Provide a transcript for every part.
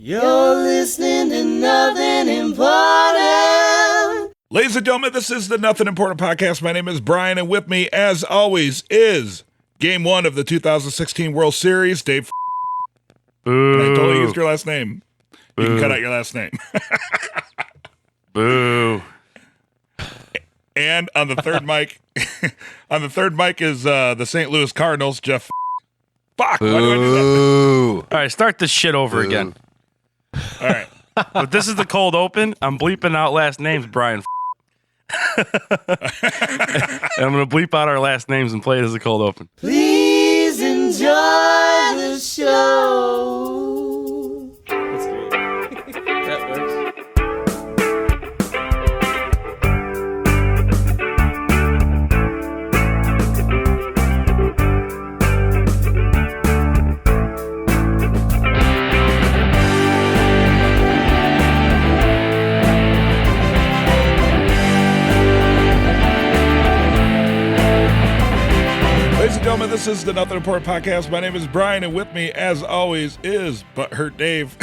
You're listening to Nothing Important. Ladies and gentlemen, this is the Nothing Important Podcast. My name is Bryan, and with me, as always, is Game 1 of the 2016 World Series, Dave. Boo. And I totally used your last name. Boo. You can cut out your last name. Boo. And on the third mic, is the St. Louis Cardinals, Jeff. Fuck, why do I do that? All right, start this shit over again. All right. But this is the cold open. I'm bleeping out last names, Bryan. And I'm going to bleep out our last names and play it as a cold open. Please enjoy the show. That's great. That works. Ladies and gentlemen, this is the Nothing Important Podcast. My name is Bryan, and with me, as always, is Butthurt Dave.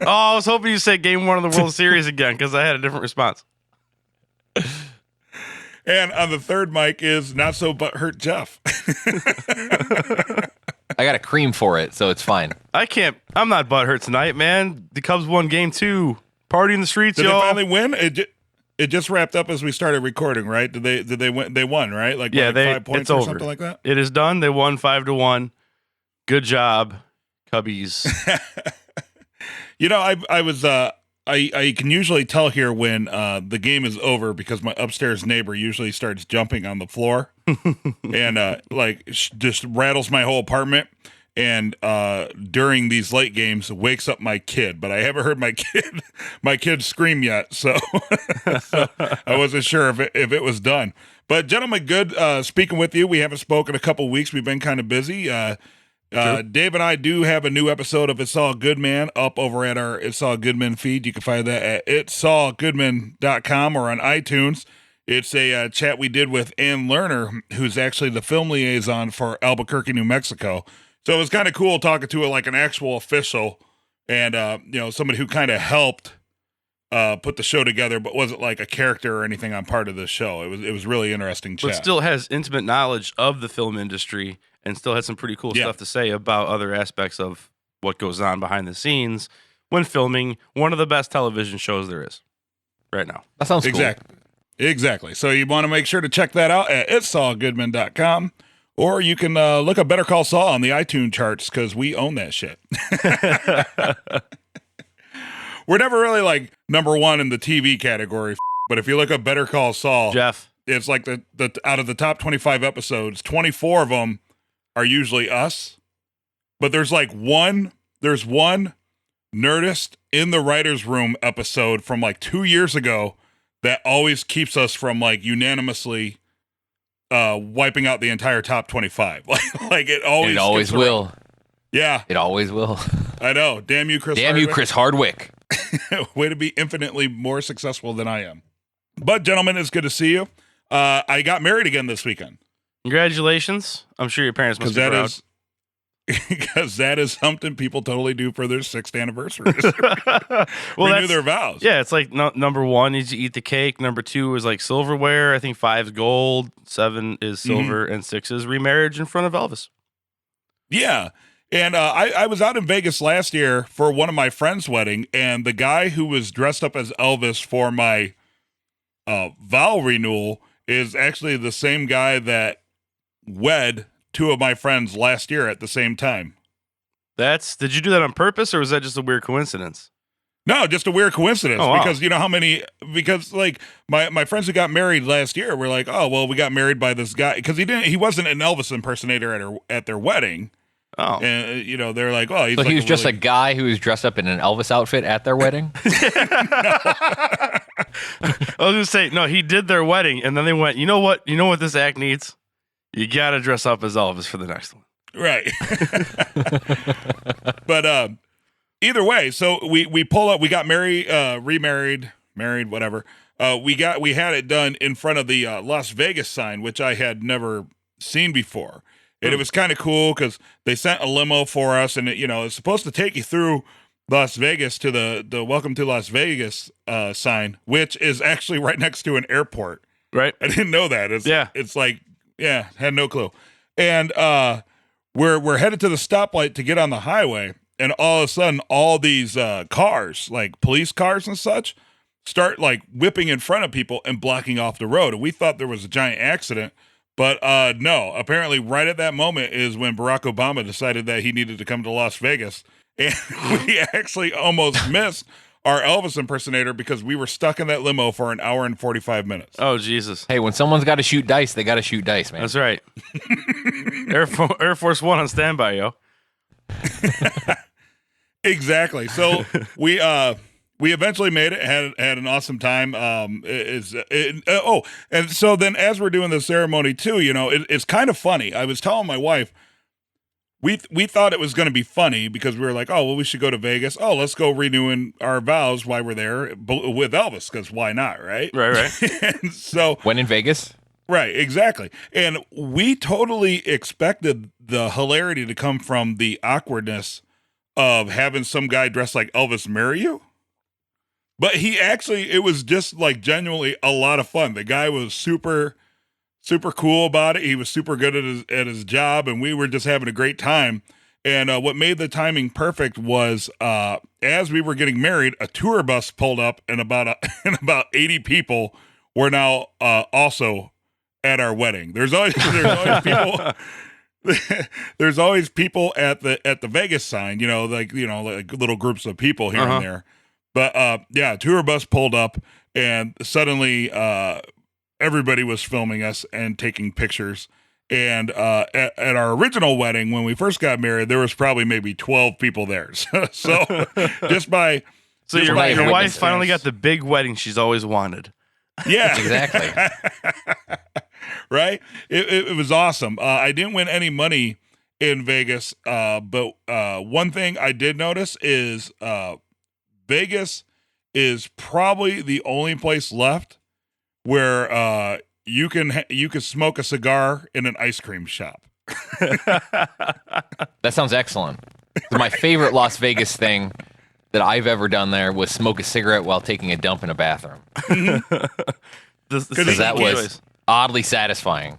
Oh, I was hoping you said Game 1 of the World Series again because I had a different response. And on the third mic is not so butthurt Jeff. I got a cream for it, so it's fine. I'm not butthurt tonight, man. The Cubs won Game 2. Party in the streets, Did y'all. they finally win? It just wrapped up as we started recording, right? Did they win? They won, right? Like, Yeah, like they 5 points it's or over. something like that. It is done. They won 5-1. Good job, Cubbies. You know, I can usually tell here when the game is over because my upstairs neighbor usually starts jumping on the floor and just rattles my whole apartment. And during these late games, wakes up my kid, but I haven't heard my kid scream yet, so, so I wasn't sure if it was done. But gentlemen, good speaking with you. We haven't spoken a couple weeks. We've been kind of busy. Dave and I do have a new episode of It's All Good Man up over at our It's All Goodman feed. You can find that at itsallgoodman.com or on iTunes. It's a chat we did with Ann Lerner, who's actually the film liaison for Albuquerque, New Mexico. So it was kind of cool talking to like an actual official and, somebody who kind of helped put the show together, but wasn't like a character or anything on part of the show. It was really interesting chat. But still has intimate knowledge of the film industry and still has some pretty cool stuff to say about other aspects of what goes on behind the scenes when filming one of the best television shows there is right now. That sounds cool. Exactly. So you want to make sure to check that out at itsallgoodman.com. Or you can look up Better Call Saul on the iTunes charts because we own that shit. We're never really like number one in the TV category, but if you look up Better Call Saul, Jeff, it's like the out of the top 25 episodes, 24 of them are usually us. But there's one Nerdist in the writer's room episode from like 2 years ago that always keeps us from like unanimously wiping out the entire top 25. like it always will. Yeah. It always will. I know. Damn you, Chris. Damn you, Chris Hardwick. Way to be infinitely more successful than I am. But gentlemen, it's good to see you. I got married again this weekend. congratulations. I'm sure your parents must be proud. Because that is something people totally do for their 6th anniversary. Renew their vows. Yeah, it's like number 1 is you eat the cake. Number 2 is like silverware. I think 5 is gold. 7 is silver. And 6 is remarriage in front of Elvis. Yeah. And I was out in Vegas last year for one of my friends' wedding, and the guy who was dressed up as Elvis for my vow renewal is actually the same guy that wed 2 of my friends last year at the same time. Did you do that on purpose, or was that just a weird coincidence? No, just a weird coincidence. Oh, wow. Because you know because like my friends who got married last year were like, oh, well, we got married by this guy because he wasn't an Elvis impersonator at their wedding. Oh, And they're like, oh, So he was just a guy who was dressed up in an Elvis outfit at their wedding? I was gonna say no. He did their wedding, and then they went. You know what this act needs? You gotta dress up as Elvis for the next one. Right. But either way, so we pull up. We got married, married, whatever. We had it done in front of the Las Vegas sign, which I had never seen before. And it was kind of cool because they sent a limo for us, and it's supposed to take you through Las Vegas to the Welcome to Las Vegas sign, which is actually right next to an airport. Right. I didn't know that. It's like, had no clue. And we're headed to the stoplight to get on the highway, and all of a sudden, all these cars, like police cars and such, start like whipping in front of people and blocking off the road. And we thought there was a giant accident, but no. Apparently, right at that moment is when Barack Obama decided that he needed to come to Las Vegas, and we actually almost missed our Elvis impersonator because we were stuck in that limo for an hour and 45 minutes. Oh, Jesus. Hey, when someone's got to shoot dice, they got to shoot dice, man. That's right. Air Force One on standby, yo. Exactly. So we eventually made it, had an awesome time. And so then as we're doing the ceremony too, it's kind of funny. I was telling my wife, we thought it was going to be funny because we were like, oh, well, we should go to Vegas. Oh, let's go renewing our vows while we're there with Elvis, because why not, right? Right. And so When in Vegas? right, exactly. And we totally expected the hilarity to come from the awkwardness of having some guy dressed like Elvis marry you. But it was just like genuinely a lot of fun. The guy was super cool about it. He was super good at his job, and we were just having a great time. And what made the timing perfect was as we were getting married, a tour bus pulled up, and about 80 people were now also at our wedding. There's always people. There's always people at the Vegas sign, like little groups of people here and there. But a tour bus pulled up, and suddenly everybody was filming us and taking pictures. And at our original wedding, when we first got married, there was probably maybe 12 people there. So your wife finally got the big wedding she's always wanted. Yeah, Exactly. Right? It was awesome. I didn't win any money in Vegas, but one thing I did notice is Vegas is probably the only place left where you can smoke a cigar in an ice cream shop. That sounds excellent. So my favorite Las Vegas thing that I've ever done there was smoke a cigarette while taking a dump in a bathroom. Because that was oddly satisfying.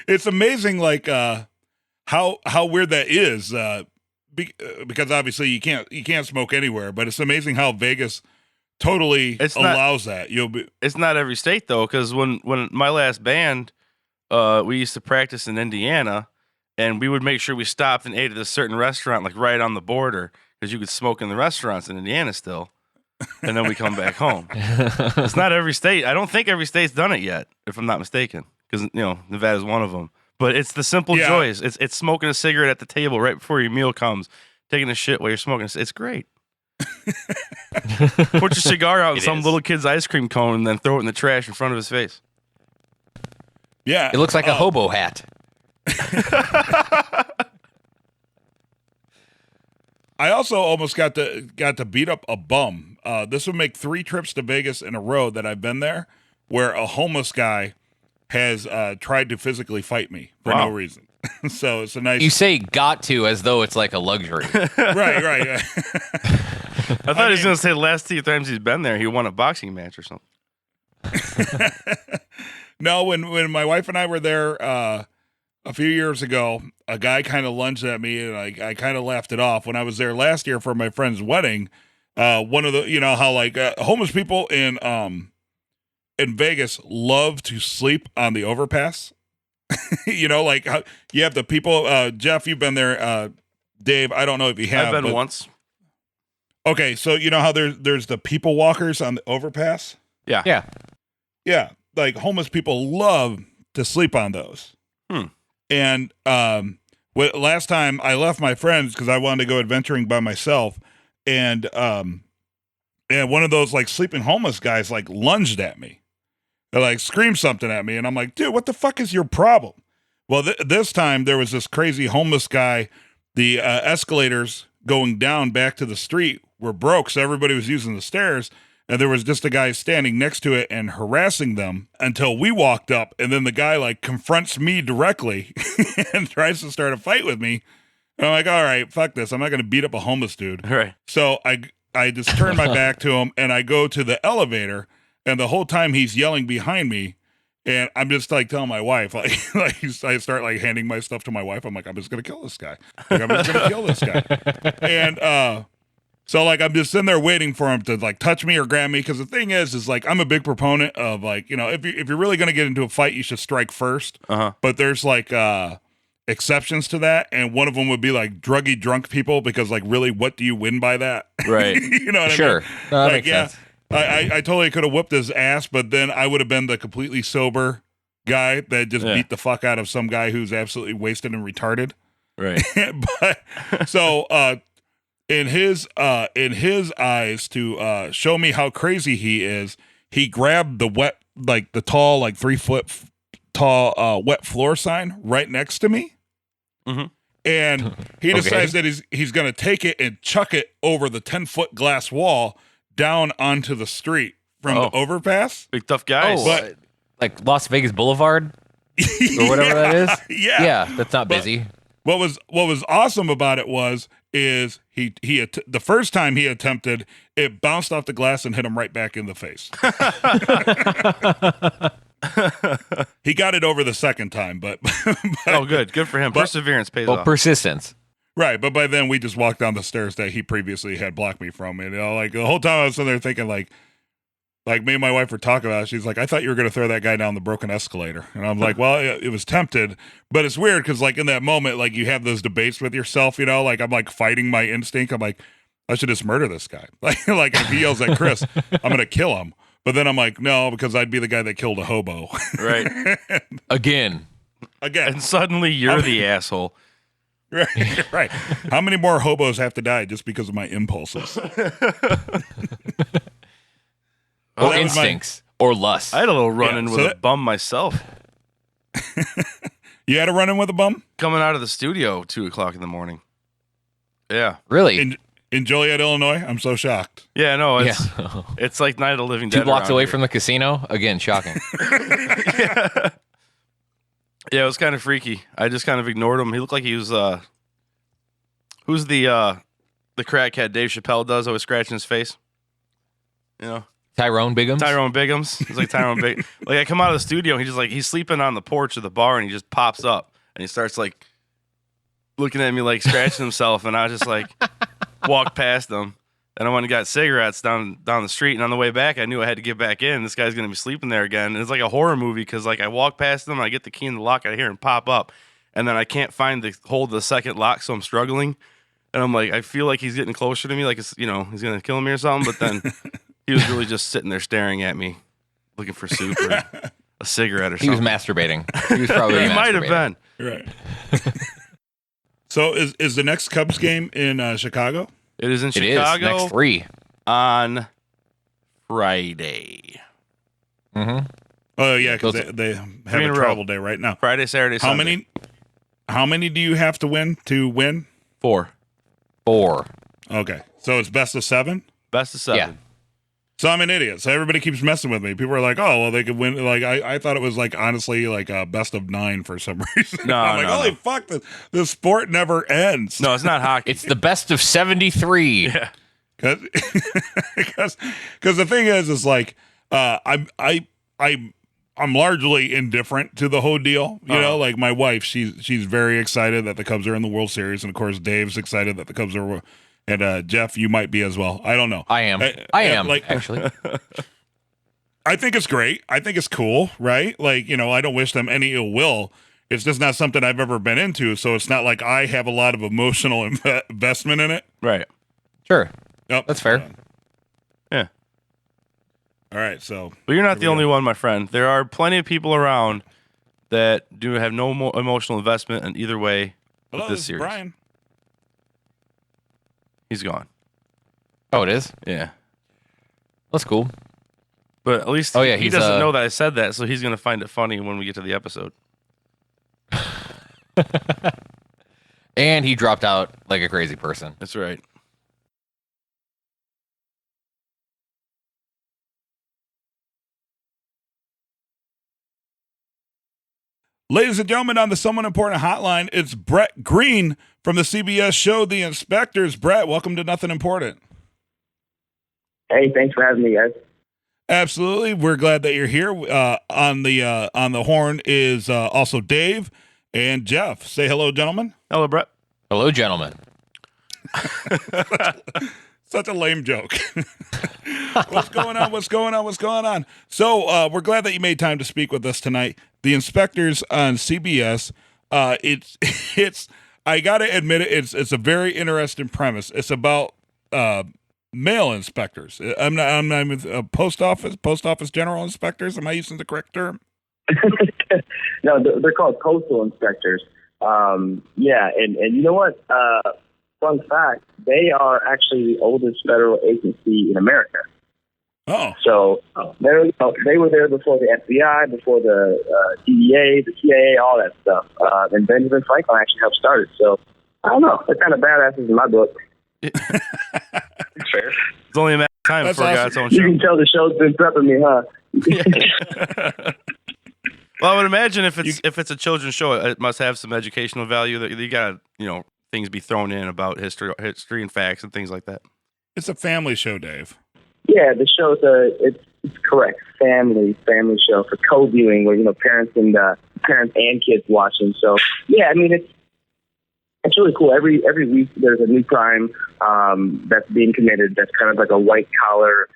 It's amazing, like how weird that is. Because obviously you can't smoke anywhere, but it's amazing how Vegas totally allows that. It's not every state though, because when my last band, we used to practice in Indiana, and we would make sure we stopped and ate at a certain restaurant, like right on the border, because you could smoke in the restaurants in Indiana still, and then we come back home. It's not every state. I don't think every state's done it yet, if I'm not mistaken, because Nevada's one of them. But it's the simple joys. It's smoking a cigarette at the table right before your meal comes, taking a shit while you're smoking. It's great. Put your cigar out in some little kid's ice cream cone and then throw it in the trash in front of his face. Yeah. It looks like a hobo hat. I also almost got to beat up a bum. This would make 3 trips to Vegas in a row that I've been there, where a homeless guy has tried to physically fight me for no reason. So it's a nice. You say "got to" as though it's like a luxury. Right. I thought he was going to say the last 2 times he's been there, he won a boxing match or something. No, when my wife and I were there a few years ago, a guy kind of lunged at me, and I kind of laughed it off. When I was there last year for my friend's wedding, one of the how like homeless people in Vegas love to sleep on the overpass. Like how you have the people. Jeff, you've been there. Dave, I don't know if you have. I've been once. Okay, so you know how there's the people walkers on the overpass? Yeah. Yeah, like homeless people love to sleep on those. And last time I left my friends because I wanted to go adventuring by myself, and one of those like sleeping homeless guys like lunged at me. They like screamed something at me, and I'm like, dude, what the fuck is your problem? Well, this time there was this crazy homeless guy. The escalators going down back to the street were broke, so everybody was using the stairs, and there was just a guy standing next to it and harassing them until we walked up, and then the guy like confronts me directly and tries to start a fight with me, And I'm like, all right, fuck this. I'm not going to beat up a homeless dude. Right. So I just turn my back to him and I go to the elevator, and the whole time he's yelling behind me. And I'm just like telling my wife, like I start like handing my stuff to my wife. I'm like, I'm just going to kill this guy. Like, I'm just going to kill this guy. And, so like I'm just sitting there waiting for him to like touch me or grab me, because the thing is like I'm a big proponent of like, you know, if you're really gonna get into a fight, you should strike first. But there's like exceptions to that, and one of them would be like druggy drunk people, because like really, what do you win by that? Right. You know what I Sure. mean? No, that Like, makes sense. I totally could have whooped his ass, but then I would have been the completely sober guy that just beat the fuck out of some guy who's absolutely wasted and retarded. Right. But so in his eyes, to show me how crazy he is, he grabbed the tall, like 3 foot tall wet floor sign right next to me. Mhm. And he decides that he's going to take it and chuck it over the 10-foot glass wall down onto the street from the overpass. Big tough guys. Oh, But like Las Vegas Boulevard or whatever that is. Yeah. That's not busy. What was awesome about it is he the first time he attempted, it bounced off the glass and hit him right back in the face. He got it over the second time, but oh, good for him. Perseverance pays off. Persistence. Right, but by then we just walked down the stairs that he previously had blocked me from. And, you know, like the whole time I was sitting there thinking, like me and my wife were talking about it. She's like, I thought you were going to throw that guy down the broken escalator. And I'm like, well, it was tempted, but it's weird because like in that moment, like you have those debates with yourself, you know, like I'm like fighting my instinct. I'm like, I should just murder this guy. Like if he yells at Chris, I'm going to kill him. But then I'm like, no, because I'd be the guy that killed a hobo. Right. Again. And suddenly you're the asshole. Right. How many more hobos have to die just because of my impulses? Or instincts. Or lust. I had a little run-in with a bum myself. You had a run-in with a bum? Coming out of the studio 2 o'clock in the morning. Yeah. Really? In Joliet, Illinois? I'm so shocked. Yeah, no, it's like Night of the Living Dead. 2 blocks away here. from the casino? Again, shocking. Yeah, it was kind of freaky. I just kind of ignored him. He looked like he was who's the crackhead Dave Chappelle does, always scratching his face. You know? Tyrone Biggums? Tyrone Biggums. He's like Tyrone Big. Like I come out of the studio, and he's sleeping on the porch of the bar, and he just pops up and he starts like looking at me like scratching himself, and I just like walked past him. And I went and got cigarettes down the street, and on the way back, I knew I had to get back in. This guy's gonna be sleeping there again. And it's like a horror movie because like I walk past him, and I get the key in the lock, I hear him pop up, and then I can't find the hold the second lock, so I'm struggling. And I'm like, I feel like he's getting closer to me, like it's, you know, he's gonna kill me or something. But then he was really just sitting there staring at me, looking for soup or a cigarette or something. He was masturbating. He was probably He might have been. Right. So is the next Cubs game in Chicago? It is in It Chicago. is. Next 3. On Friday. Mm-hmm. Oh yeah, because they have in a a travel row. day right now. Friday, Saturday, Sunday. How many do you have to win to win? 4. 4. Okay, so it's best of 7. Best of 7. Yeah. So I'm an idiot. So everybody keeps messing with me. People are like, "Oh, well, they could win." Like I thought it was like honestly like a best of 9 for some reason. No, I'm like, no, holy no. fuck, the sport never ends. No, it's not hockey. It's the best of 73. Yeah. Because the thing is like I'm largely indifferent to the whole deal. You know, like my wife, she's very excited that the Cubs are in the World Series, and of course Dave's excited that the Cubs are. And Jeff, you might be as well. I don't know. I am. I am, like, actually. I think it's great. I think it's cool, right? Like, you know, I don't wish them any ill will. It's just not something I've ever been into, so it's not like I have a lot of emotional investment in it. Right. Sure. Yep. That's fair. Yeah. All right, so. But you're not the only one, my friend. There are plenty of people around that do have no emotional investment in either way Hello, with this this is series. Bryan. He's gone. Oh, it is? Yeah. That's cool. But at least he he doesn't know that I said that, so he's going to find it funny when we get to the episode. And he dropped out like a crazy person. That's right. Ladies and gentlemen, on the Someone Important Hotline, it's Bret Green from the CBS show The Inspectors. Bret, welcome to Nothing Important. Hey, thanks for having me, guys. Absolutely, we're glad that you're here. On the horn is also Dave and Jeff. Say hello, gentlemen. Hello, Bret. Hello, gentlemen. Such a lame joke. What's going on? What's going on? What's going on? So we're glad that you made time to speak with us tonight. The Inspectors on CBS. It's. I gotta admit it's a very interesting premise. It's about mail inspectors. I'm not post office general inspectors. Am I using the correct term? No, they're called postal inspectors. Yeah, and you know what? Fun fact, they are actually the oldest federal agency in America. Oh. So they were there before the FBI, before the DEA, the CIA, all that stuff. And Benjamin Franklin actually helped start it. So I don't know. They're kind of badasses in my book. Fair. It's only a matter of time before awesome. God's own show. You can tell the show's been prepping me, huh? Well, I would imagine if it's a children's show, it must have some educational value. That you got things be thrown in about history and facts and things like that. It's a family show, Dave. Yeah, the show's it's correct. Family show for co-viewing where parents and kids watching. So yeah, I mean it's really cool. Every week there's a new crime that's being committed. That's kind of like a white collar,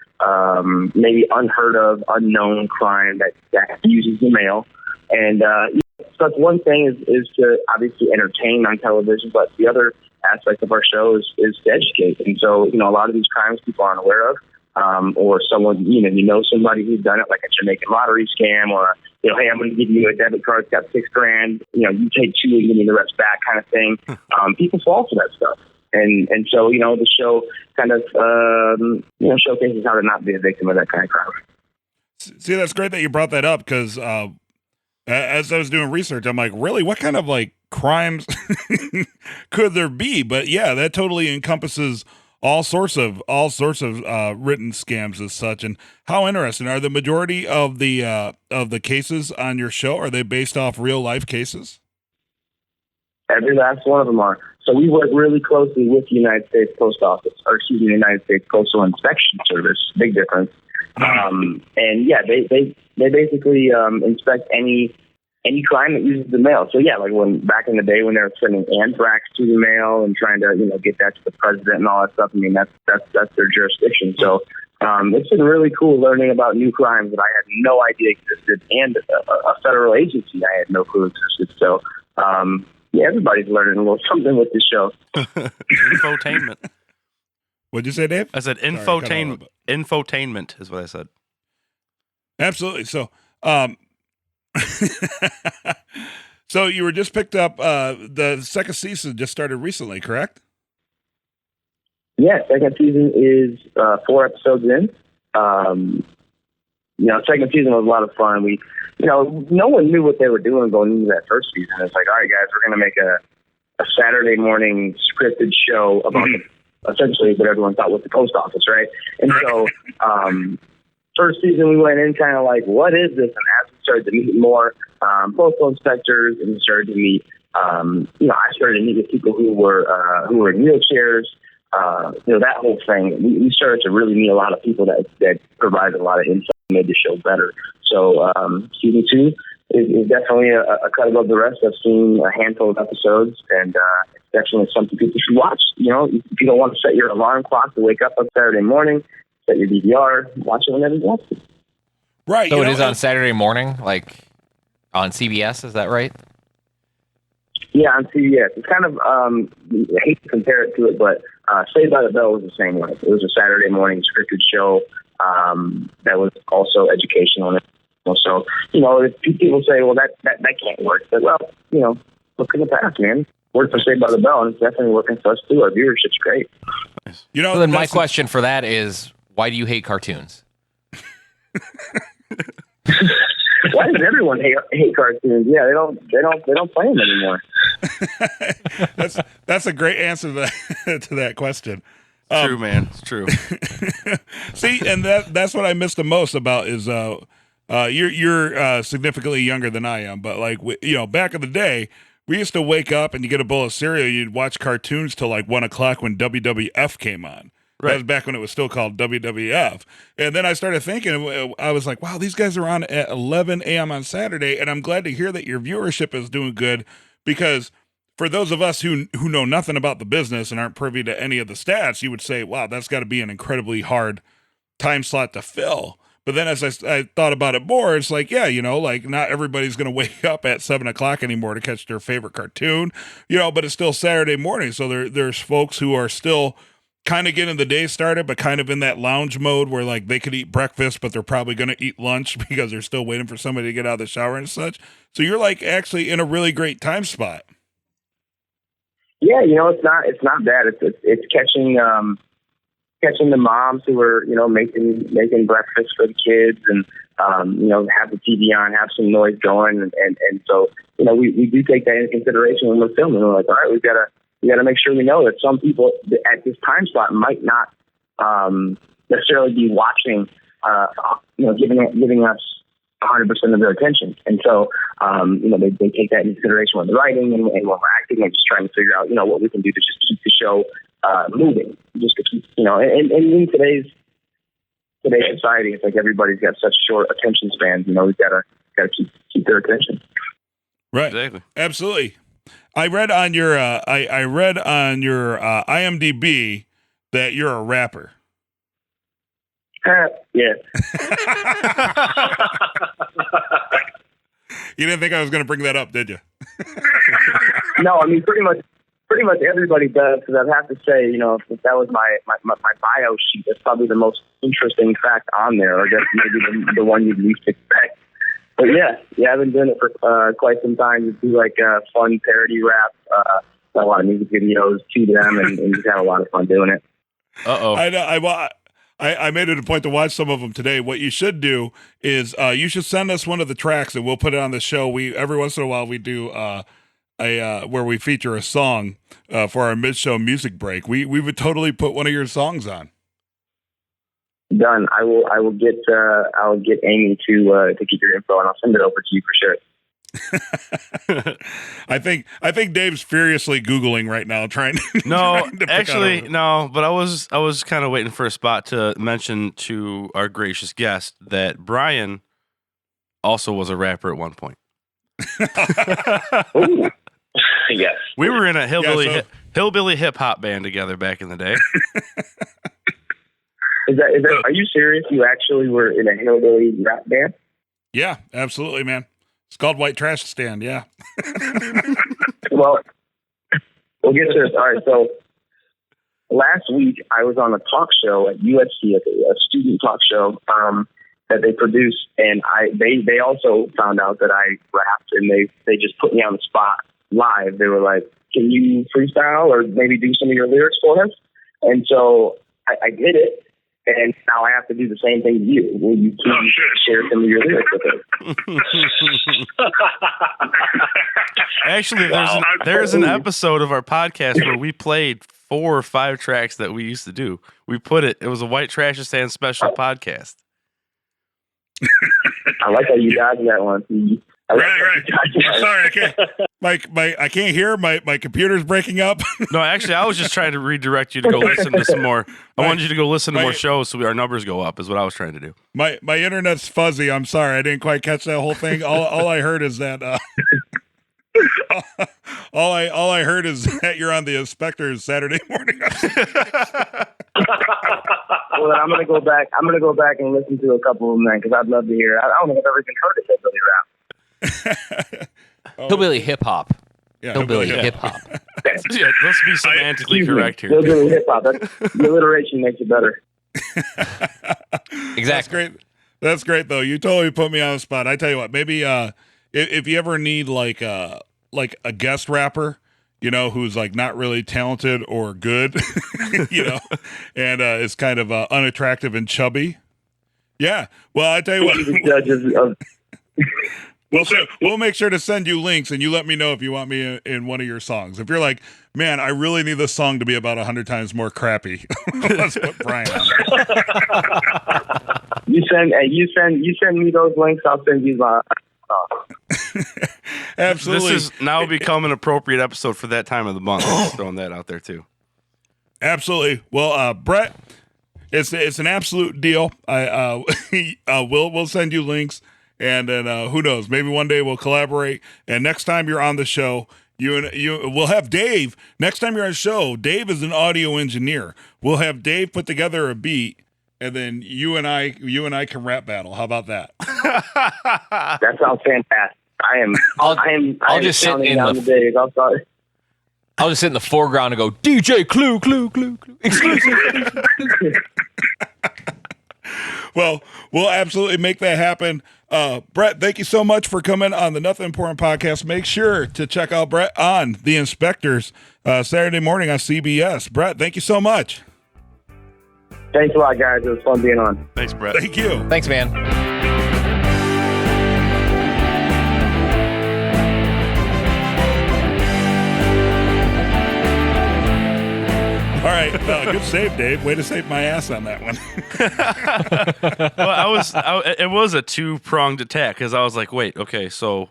maybe unheard of, unknown crime that uses the mail. And so that's one thing is to obviously entertain on television, but the other aspect of our show is to educate. And so a lot of these crimes people aren't aware of. Or someone, somebody who's done it, like a Jamaican lottery scam, or, hey, I'm going to give you a debit card that's got $6,000, you take two and give me the rest back kind of thing. People fall for that stuff. And so, the show kind of, showcases how to not be a victim of that kind of crime. See, that's great that you brought that up because as I was doing research, I'm like, really, what kind of crimes could there be? But yeah, that totally encompasses all sorts of written scams as such. And how interesting are the majority of the cases on your show? Are they based off real life cases? Every last one of them are. So we work really closely with the United States Post Office, the United States Postal Inspection Service. Big difference. And yeah, they basically inspect any crime that uses the mail. So yeah, like when back in the day when they were sending anthrax to the mail and trying to get that to the president and all that stuff. I mean that's their jurisdiction. So it's been really cool learning about new crimes that I had no idea existed, and a federal agency I had no clue existed. So yeah, everybody's learning a little something with this show. Infotainment. What'd you say, Dave? I said infotainment. Infotainment is what I said. Absolutely. So. So you were just picked up. The second season just started recently, correct? Yeah, second season is 4 episodes in. Second season was a lot of fun. We, no one knew what they were doing going into that first season. It's like, all right, guys, we're going to make a Saturday morning scripted show about essentially what everyone thought was the post office, right? And so first season we went in kind of like, what is this? And as we started to meet more postal inspectors, and we started to meet, I started to meet with people who were in wheelchairs, that whole thing. We started to really meet a lot of people that provided a lot of insight and made the show better. So season 2 is definitely a cut above the rest. I've seen a handful of episodes, and it's definitely something people should watch. If you don't want to set your alarm clock to wake up on Saturday morning, set your DVR, watch it whenever you want to. Right. So it is on Saturday morning, like on CBS, is that right? Yeah, on CBS. It's kind of, I hate to compare it to it, but Saved by the Bell was the same way. It was a Saturday morning scripted show that was also educational. So, if people say, well, that can't work. But, well, look in the past, man. Worked for Saved by the Bell, and it's definitely working for us, too. Our viewership's great. So then my question for that is, why do you hate cartoons? Why does everyone hate cartoons? Yeah, they don't play them anymore. That's a great answer to that question. True, man. It's true. See, and that's what I miss the most about is You're significantly younger than I am, but like back in the day, we used to wake up and you get a bowl of cereal. You'd watch cartoons till like 1 o'clock when WWF came on. Right. That was back when it was still called WWF. And then I started thinking, I was like, wow, these guys are on at 11 a.m. on Saturday. And I'm glad to hear that your viewership is doing good, because for those of us who know nothing about the business and aren't privy to any of the stats, you would say, wow, that's got to be an incredibly hard time slot to fill. But then as I thought about it more, it's like, yeah, like not everybody's going to wake up at 7 o'clock anymore to catch their favorite cartoon, but it's still Saturday morning. So there's folks who are still kind of getting the day started, but kind of in that lounge mode where like they could eat breakfast, but they're probably going to eat lunch because they're still waiting for somebody to get out of the shower and such. So you're like actually in a really great time spot. Yeah, it's not bad. It's catching the moms who are making breakfast for the kids, and have the TV on, have some noise going, and so we do take that into consideration when we're filming. We're like, all right, we got to make sure we know that some people at this time slot might not necessarily be watching, giving us 100% of their attention. And so, they take that into consideration when they're writing and when we're acting, and just trying to figure out, what we can do to just keep the show moving, just to keep, and in today's society, it's like everybody's got such short attention spans. We've got to keep their attention. Right. Exactly. Absolutely. I read on your IMDb that you're a rapper. Yeah. You didn't think I was going to bring that up, did you? No, I mean pretty much everybody does, because I'd have to say, if that was my bio sheet, that's probably the most interesting fact on there, or I guess maybe the one you'd least expect. But yeah, I've been doing it for quite some time. Just do like fun parody rap, a lot of music videos to them, and just have a lot of fun doing it. I made it a point to watch some of them today. What you should do is you should send us one of the tracks and we'll put it on the show. We every once in a while we do where we feature a song for our mid-show music break. We would totally put one of your songs on. Done. I will get Amy to get your info, and I'll send it over to you for sure. I think Dave's furiously Googling right now, trying to. But I was kind of waiting for a spot to mention to our gracious guest that Bryan also was a rapper at one point. Ooh. Yes, we were in a hillbilly hip hop band together back in the day. Is that? Are you serious? You actually were in a hillbilly rap band? Yeah, absolutely, man. It's called White Trash Stand. Yeah. Well, we'll get to this. All right. So last week I was on a talk show at USC, a student talk show that they produced, and they also found out that I rapped, and they just put me on the spot live. They were like, "Can you freestyle or maybe do some of your lyrics for us?" And so I did it. And now I have to do the same thing to you. Will you please share some of your lyrics with us? Actually, there's an episode of our podcast where we played 4 or 5 tracks that we used to do. We put it was a White Trash Stand special podcast. I like how you dodged that one. Right. Sorry, I can't. I can't hear. My computer's breaking up. No, actually, I was just trying to redirect you to go listen to some more. I wanted you to go listen to more shows so our numbers go up. Is what I was trying to do. My internet's fuzzy. I'm sorry, I didn't quite catch that whole thing. All I heard is that. All I heard is that you're on the Inspectors Saturday morning. Well, I'm gonna go back. And listen to a couple of them then, because I'd love to hear. I don't think I've ever even heard of hillbilly rap. Hillbilly hip hop. Yeah, hillbilly hip hop. Yeah, let's be semantically correct here. Hillbilly hip hop. The alliteration makes it better. Exactly. That's great though. You totally put me on the spot. I tell you what, maybe if you ever need like a guest rapper, who's like not really talented or good, and is kind of unattractive and chubby. Yeah. Well, I tell you what. We'll make sure to send you links, and you let me know if you want me in one of your songs. If you're like, man, I really need this song to be about 100 times more crappy, let's put Bryan on it. You send me those links. I'll send you my. Absolutely. This has now become an appropriate episode for that time of the month. Just throwing that out there too. Absolutely. Well, Bret, it's an absolute deal. We'll send you links, and then who knows? Maybe one day we'll collaborate. And next time you're on the show, we'll have Dave. Next time you're on the show, Dave is an audio engineer. We'll have Dave put together a beat, and then you and I can rap battle. How about that? That sounds fantastic. I'll just sit in the days. I'm sorry. I'll just sit in the foreground and go, DJ Clue, exclusive. Well, we'll absolutely make that happen. Bret, thank you so much for coming on the Nothing Important podcast. Make sure to check out Bret on The Inspectors Saturday morning on CBS. Bret, thank you so much. Thanks a lot, guys. It was fun being on. Thanks, Bret. Thank you. Thanks, man. All right, good save, Dave. Way to save my ass on that one. Well, it was a two-pronged attack because I was like, wait, okay, so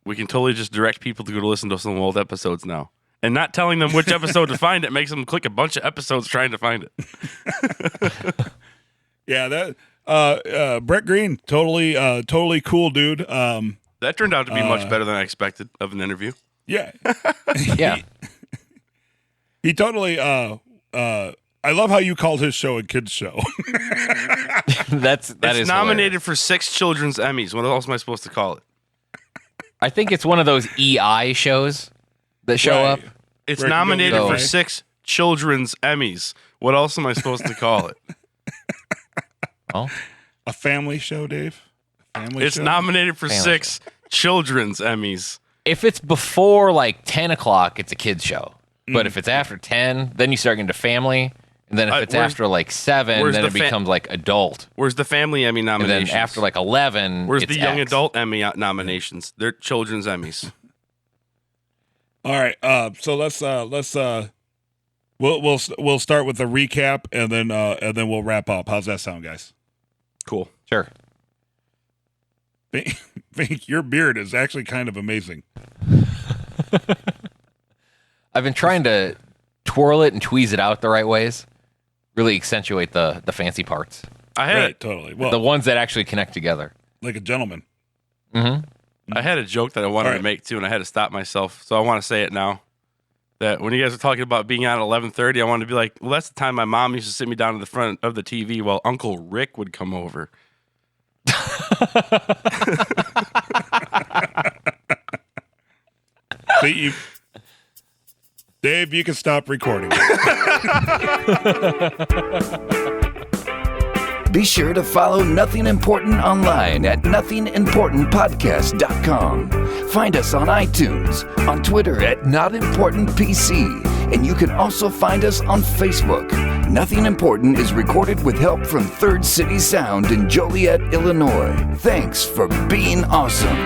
we can totally just direct people to go to listen to some old episodes now. And not telling them which episode to find it makes them click a bunch of episodes trying to find it. Yeah, that Bret Green, totally cool dude. That turned out to be much better than I expected of an interview. Yeah. Yeah. He totally I love how you called his show a kid's show. That It's is nominated hilarious. for 6 children's Emmys. What else am I supposed to call it? I think it's one of those EI shows that show Right. up. It's Where it can go nominated either for way. 6 children's Emmys. What else am I supposed to call it? Oh, A family show, Dave? Family It's show? nominated for Family 6 children's Emmys. if it's before like 10 o'clock, it's a kid's show. But if it's after 10, then you start getting to family. And then if it's after like 7, where's then the it becomes like adult. Where's the family Emmy And nominations? then after like 11, Where's it's the young X. adult Emmy nominations? They're children's Emmys. All right, so let's we'll start with the recap and then we'll wrap up. How's that sound, guys? Cool. Sure. Think your beard is actually kind of amazing. I've been trying to twirl it and tweeze it out the right ways. Really accentuate the fancy parts. I had Right, totally. Well, The ones that actually connect together. like a gentleman. Mm-hmm. I had a joke that I wanted All to right. make too, and I had to stop myself. So I want to say it now. That when you guys were talking about being on at 11:30, I wanted to be like, well, that's the time my mom used to sit me down in the front of the TV while Uncle Rick would come over. See, Dave, you can stop recording. Be sure to follow Nothing Important online at nothingimportantpodcast.com. Find us on iTunes, on Twitter at NotImportantPC, and you can also find us on Facebook. Nothing Important is recorded with help from Third City Sound in Joliet, Illinois. Thanks for being awesome.